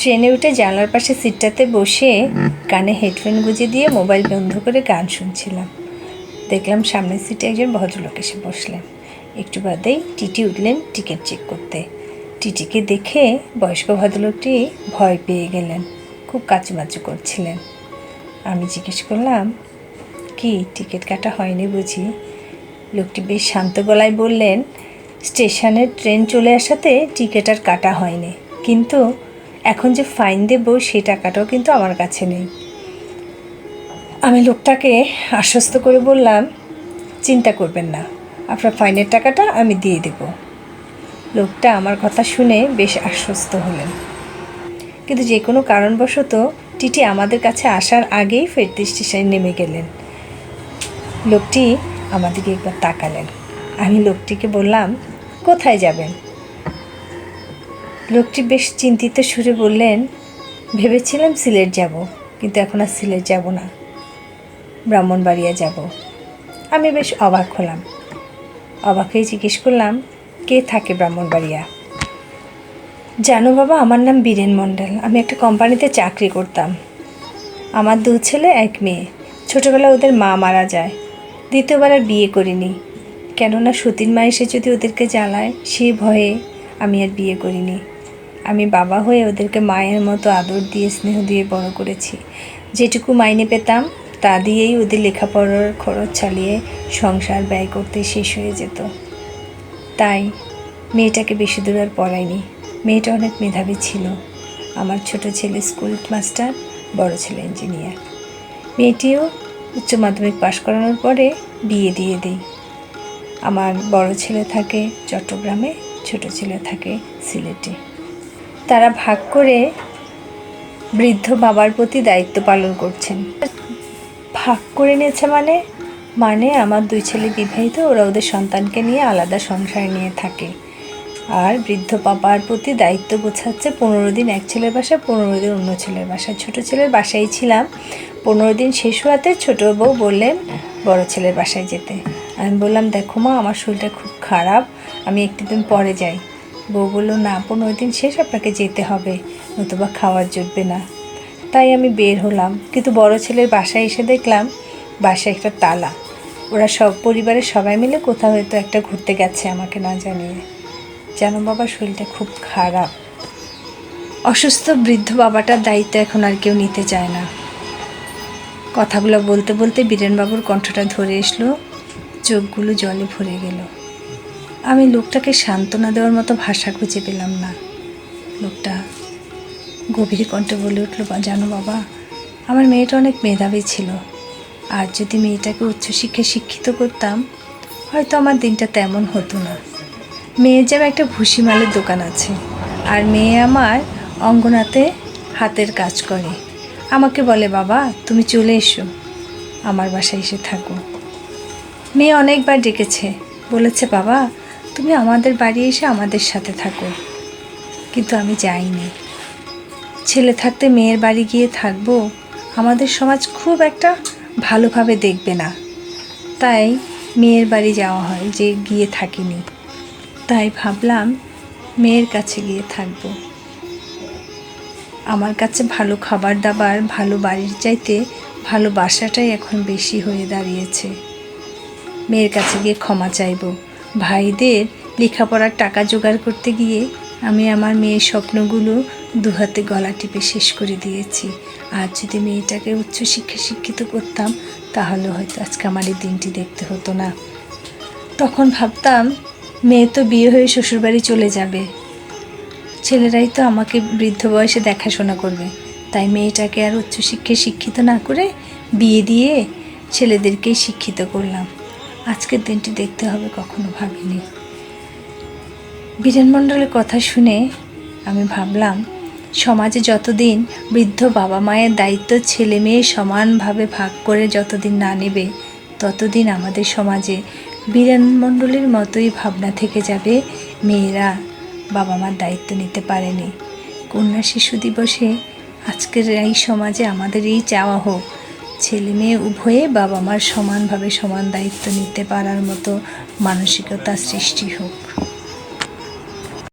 ট্রেনে উঠে জানলার পাশে সিটটাতে বসে কানে হেডফোন গুঁজে দিয়ে মোবাইল বন্ধ করে গান শুনছিলাম। দেখলাম সামনের সিটে একজন ভদ্রলোক এসে বসলেন। একটু বাদেই টিটি উঠলেন টিকিট চেক করতে। টিটিকে দেখে বয়স্ক ভদ্রলোকটি ভয় পেয়ে গেলেন, খুব কাচুমাচু করছিলেন। আমি জিজ্ঞেস করলাম, কি টিকিট কাটা হয়নি বুঝি? লোকটি বেশ শান্ত গলায় বললেন, স্টেশনের ট্রেন চলে আসাতে টিকিট আর কাটা হয়নি, কিন্তু এখন যে ফাইন দেব সেই টাকাটাও কিন্তু আমার কাছে নেই। আমি লোকটাকে আশ্বস্ত করে বললাম, চিন্তা করবেন না, আপনার ফাইনের টাকাটা আমি দিয়ে দেব। লোকটা আমার কথা শুনে বেশ আশ্বস্ত হলেন। কিন্তু যে কোনো কারণবশত টিটি আমাদের কাছে আসার আগেই ফেরতি স্টেশনে নেমে গেলেন। লোকটি আমাদেরকে একবার তাকালেন। আমি লোকটিকে বললাম, কোথায় যাবেন? লোকটি বেশ চিন্তিত সুরে বললেন, ভেবেছিলাম সিলেট যাব, কিন্তু এখন আর সিলেট যাব না, ব্রাহ্মণবাড়িয়া যাব। আমি বেশ অবাক হলাম। অবাক হয়ে জিজ্ঞেস করলাম, কে থাকে ব্রাহ্মণবাড়িয়া? জানো বাবা, আমার নাম বীরেন মণ্ডল। আমি একটা কোম্পানিতে চাকরি করতাম। আমার 2 ছেলে 1 মেয়ে। ছোটোবেলা ওদের মা মারা যায়, দ্বিতীয়বার আর বিয়ে করিনি, কেননা সতীন মা এসে যদি ওদেরকে জ্বালায় সেই ভয়ে আমি আর বিয়ে করিনি। আমি বাবা হয়ে ওদেরকে মায়ের মতো আদর দিয়ে স্নেহ দিয়ে বড় করেছি। যেটুকু মাইনে পেতাম তা দিয়েই ওদের লেখাপড়ার খরচ চালিয়ে সংসার ব্যয় করতে শেষ হয়ে যেত। তাই মেয়েটাকে বেশি দূর আর পড়াইনি। মেয়েটা অনেক মেধাবী ছিল। আমার ছোট ছেলে স্কুল মাস্টার, বড় ছেলে ইঞ্জিনিয়ার। মেয়েটিও উচ্চ মাধ্যমিক পাশ করানোর পরে বিয়ে দিয়ে দিই। আমার বড় ছেলে থাকে চট্টগ্রামে, ছোট ছেলে থাকে সিলেটে। তারা ভাগ করে বৃদ্ধ বাবার প্রতি দায়িত্ব পালন করছেন। ভাগ করে নিয়েছে মানে আমার 2 ছেলে বিবাহিত, ওরা ওদের সন্তানকে নিয়ে আলাদা সংসার নিয়ে থাকে। আর বৃদ্ধ বাবার প্রতি দায়িত্ব বোঝাচ্ছে 15 দিন এক ছেলের বাসায়, 15 দিন অন্য ছেলের বাসায়। ছোটো ছেলের বাসায় ছিলাম। 15 দিন শেষ হওয়াতে ছোটো বউ বললেন বড় ছেলের বাসায় যেতে। আমি বললাম, দেখো মা, আমার শরীরটা খুব খারাপ, আমি একটু দিন পরে যাই। বউ বলল, না, 15 দিন শেষ আপনাকে যেতে হবে, নতুবা খাওয়ার জুটবে না। তাই আমি বের হলাম। কিন্তু বড় ছেলের বাসায় এসে দেখলাম বাসায় একটা তালা। ওরা সব পরিবারের সবাই মিলে কোথাও হয়তো একটা ঘুরতে গেছে আমাকে না জানিয়ে। জানো বাবা, শরীরটা খুব খারাপ। অসুস্থ বৃদ্ধ বাবাটার দায়িত্ব এখন আর কেউ নিতে চায় না। কথাগুলো বলতে বলতে বীরেনবাবুর কণ্ঠটা ধরে আসলো, চোখগুলো জলে ভরে গেল। আমি লোকটাকে সান্ত্বনা দেওয়ার মতো ভাষা খুঁজে পেলাম না। লোকটা গভীর কণ্ঠে বলে উঠল, জানো বাবা, আমার মেয়েটা অনেক মেধাবী ছিল। আর যদি মেয়েটাকে উচ্চশিক্ষায় শিক্ষিত করতাম, হয়তো আমার দিনটা তেমন হতো না। মেয়ের যেমন একটা ভুসিমালের দোকান আছে, আর মেয়ে আমার অঙ্গনাতে হাতের কাজ করে। আমাকে বলে, বাবা তুমি চলে এসো, আমার বাসায় এসে থাকো। মেয়ে অনেকবার ডেকেছে, বলেছে, বাবা তুমি আমাদের বাড়ি এসে আমাদের সাথে থাকো, কিন্তু আমি যাইনি। ছেলে থাকতে মেয়ের বাড়ি গিয়ে থাকবো, আমাদের সমাজ খুব একটা ভালোভাবে দেখবে না। তাই মেয়ের বাড়ি যাওয়া হয়, যে গিয়ে থাকিনি। তাই ভাবলাম মেয়ের কাছে গিয়ে থাকবো। আমার কাছে ভালো খাবার দাবার, ভালো বাড়ির চাইতে ভালোবাসাটাই এখন বেশি হয়ে দাঁড়িয়েছে। মেয়ের কাছে গিয়ে ক্ষমা চাইব। ভাইদের লেখাপড়ার টাকা জোগাড় করতে গিয়ে আমি আমার মেয়ের স্বপ্নগুলো 2 হাতে গলা টিপে শেষ করে দিয়েছি। আর যদি মেয়েটাকে উচ্চশিক্ষায় শিক্ষিত করতাম, তাহলে হয়তো আজকে আমার এই দিনটি দেখতে হতো না। তখন ভাবতাম, মেয়ে তো বিয়ে হয়ে শ্বশুরবাড়ি চলে যাবে, ছেলেরাই তো আমাকে বৃদ্ধ বয়সে দেখাশোনা করবে। তাই মেয়েটাকে আর উচ্চশিক্ষায় শিক্ষিত না করে বিয়ে দিয়ে ছেলেদেরকেই শিক্ষিত করলাম। আজকের দিনটি দেখতে হবে কখনো ভাবিনি। বীরেন মণ্ডলের কথা শুনে আমি ভাবলাম, সমাজে যতদিন বৃদ্ধ বাবা মায়ের দায়িত্ব ছেলে মেয়ে সমানভাবে ভাগ করে যতদিন না নেবে, ততদিন আমাদের সমাজে বীরেন মণ্ডলের মতোই ভাবনা থেকে যাবে, মেয়েরা বাবা মার দায়িত্ব নিতে পারেনি। কন্যা শিশু দিবসে আজকের এই সমাজে আমাদের এই চাওয়া হোক, ছেলে মেয়ে উভয়ে বাবা মার সমানভাবে সমান দায়িত্ব নিতে পারার মতো মানসিকতা সৃষ্টি হোক।